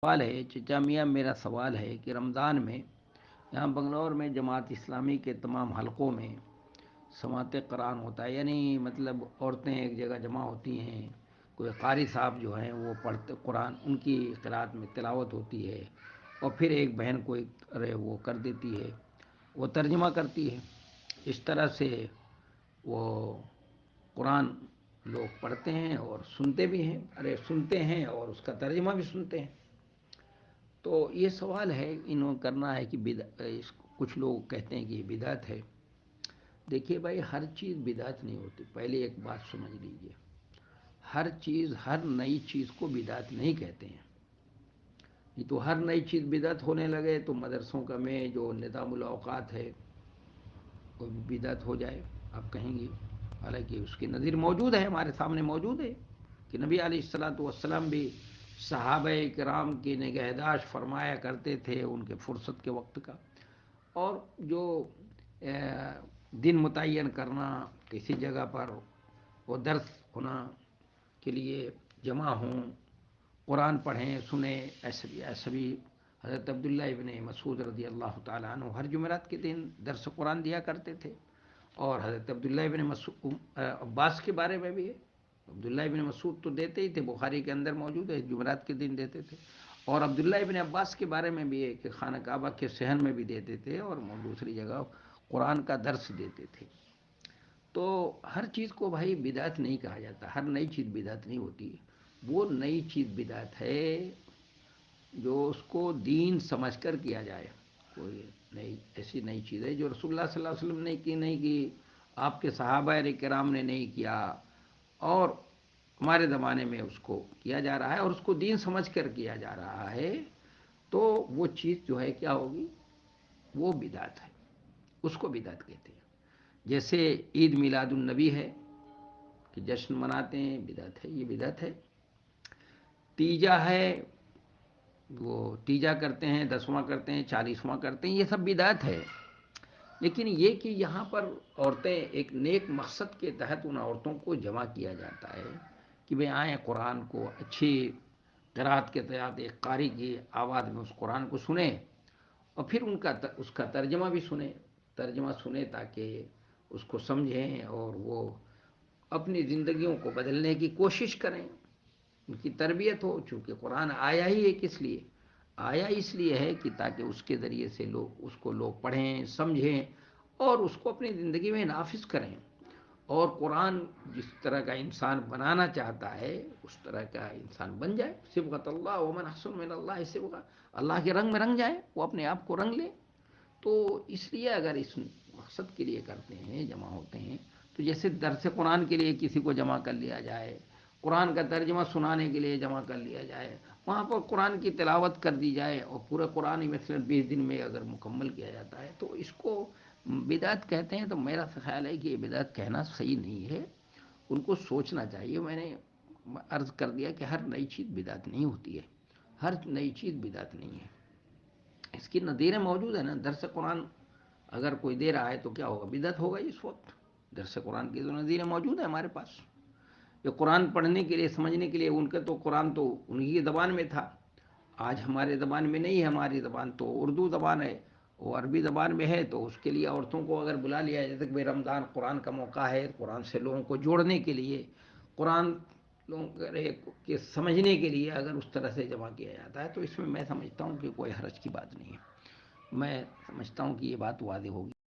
سوال ہے چچا میاں، میرا سوال ہے کہ رمضان میں یہاں بنگلور میں جماعت اسلامی کے تمام حلقوں میں سماعت قرآن ہوتا ہے، یعنی مطلب عورتیں ایک جگہ جمع ہوتی ہیں، کوئی قاری صاحب جو ہیں وہ پڑھتے قرآن، ان کی قرأت میں تلاوت ہوتی ہے، اور پھر ایک بہن کو وہ کر دیتی ہے، وہ ترجمہ کرتی ہے۔ اس طرح سے وہ قرآن لوگ پڑھتے ہیں اور سنتے بھی ہیں، سنتے ہیں اور اس کا ترجمہ بھی سنتے ہیں۔ تو یہ سوال ہے انہوں کرنا ہے کہ کچھ لوگ کہتے ہیں کہ یہ بدعت ہے۔ دیکھیے بھائی، ہر چیز بدعت نہیں ہوتی، پہلے ایک بات سمجھ لیجئے، ہر نئی چیز کو بدعت نہیں کہتے ہیں۔ یہ تو ہر نئی چیز بدعت ہونے لگے تو مدرسوں کا میں جو نظام الاوقات ہے وہ بدعت ہو جائے، آپ کہیں گے۔ حالانکہ اس کی نظیر موجود ہے، ہمارے سامنے موجود ہے کہ نبی علیہ الصلوۃ والسلام بھی صحابہ کرام کی نگہداشت فرمایا کرتے تھے ان کے فرصت کے وقت کا، اور جو دن متعین کرنا، کسی جگہ پر وہ درس ہونا کے لیے جمع ہوں، قرآن پڑھیں سنیں، ایسا بھی حضرت عبداللہ ابن مسعود رضی اللہ تعالیٰ عنہ ہر جمعرات کے دن درس قرآن دیا کرتے تھے۔ اور حضرت عبداللہ ابن عباس کے بارے میں بھی ہے، عبداللہ ابن مسعود تو دیتے ہی تھے، بخاری کے اندر موجود ہے، جمعرات کے دن دیتے تھے۔ اور عبداللہ ابن عباس کے بارے میں بھی ہے کہ خانہ کعبہ کے صحن میں بھی دیتے تھے اور دوسری جگہ قرآن کا درس دیتے تھے۔ تو ہر چیز کو بھائی بدعت نہیں کہا جاتا، ہر نئی چیز بدعت نہیں ہوتی۔ وہ نئی چیز بدعت ہے جو اس کو دین سمجھ کر کیا جائے۔ کوئی ایسی نئی چیز ہے جو رسول اللہ صلی اللہ علیہ وسلم نے کی نہیں کی، آپ کے صحابہ کرام نے نہیں کیا، اور ہمارے زمانے میں اس کو کیا جا رہا ہے اور اس کو دین سمجھ کر کیا جا رہا ہے، تو وہ چیز جو ہے کیا ہوگی؟ وہ بدعت ہے، اس کو بدعت کہتے ہیں۔ جیسے عید میلاد النبی ہے کہ جشن مناتے ہیں، بدعت ہے، یہ بدعت ہے۔ تیجا ہے، وہ تیجا کرتے ہیں، 10واں کرتے ہیں، 40واں کرتے ہیں، یہ سب بدعت ہے۔ لیکن یہ کہ یہاں پر عورتیں ایک نیک مقصد کے تحت ان عورتوں کو جمع کیا جاتا ہے کہ وہ آئیں قرآن کو اچھی قرأت کے تحت ایک قاری کی آواز میں اس قرآن کو سنیں، اور پھر اس کا ترجمہ بھی سنیں تاکہ اس کو سمجھیں اور وہ اپنی زندگیوں کو بدلنے کی کوشش کریں، ان کی تربیت ہو۔ چونکہ قرآن آیا ہی ہے کس لیے؟ آیا اس لیے ہے کہ تاکہ اس کے ذریعے سے اس کو لوگ پڑھیں، سمجھیں اور اس کو اپنی زندگی میں نافذ کریں، اور قرآن جس طرح کا انسان بنانا چاہتا ہے اس طرح کا انسان بن جائے۔ صبغۃ اللہ ومن احسن من اللہ صبغہ، اللہ کے رنگ میں رنگ جائے، وہ اپنے آپ کو رنگ لے۔ تو اس لیے اگر اس مقصد کے لیے کرتے ہیں، جمع ہوتے ہیں، تو جیسے درس قرآن کے لیے کسی کو جمع کر لیا جائے، قرآن کا ترجمہ سنانے کے لیے جمع کر لیا جائے، وہاں پر قرآن کی تلاوت کر دی جائے، اور پورے قرآن مثلاً 20 دن میں اگر مکمل کیا جاتا ہے تو اس کو بدعت کہتے ہیں۔ تو میرا خیال ہے کہ یہ بدعت کہنا صحیح نہیں ہے، ان کو سوچنا چاہیے۔ میں نے عرض کر دیا کہ ہر نئی چیز بدعت نہیں ہوتی ہے، ہر نئی چیز بدعت نہیں ہے، اس کی نظیریں موجود ہیں نا۔ درس قرآن اگر کوئی دے رہا ہے تو کیا ہوگا؟ بدعت ہوگا اس وقت۔ درس قرآن کی تو نظیریں موجود ہیں ہمارے پاس، یہ قرآن پڑھنے کے لیے، سمجھنے کے لیے، ان کا تو قرآن تو انہی کی زبان میں تھا، آج ہمارے زبان میں نہیں ہے۔ ہماری زبان تو اردو زبان ہے، وہ عربی زبان میں ہے، تو اس کے لیے عورتوں کو اگر بلا لیا جائے، جیسے کہ رمضان قرآن کا موقع ہے، قرآن سے لوگوں کو جوڑنے کے لیے، قرآن لوگوں کے سمجھنے کے لیے اگر اس طرح سے جمع کیا جاتا ہے تو اس میں سمجھتا ہوں کہ کوئی حرج کی بات نہیں ہے۔ میں سمجھتا ہوں کہ یہ بات واضح ہوگی۔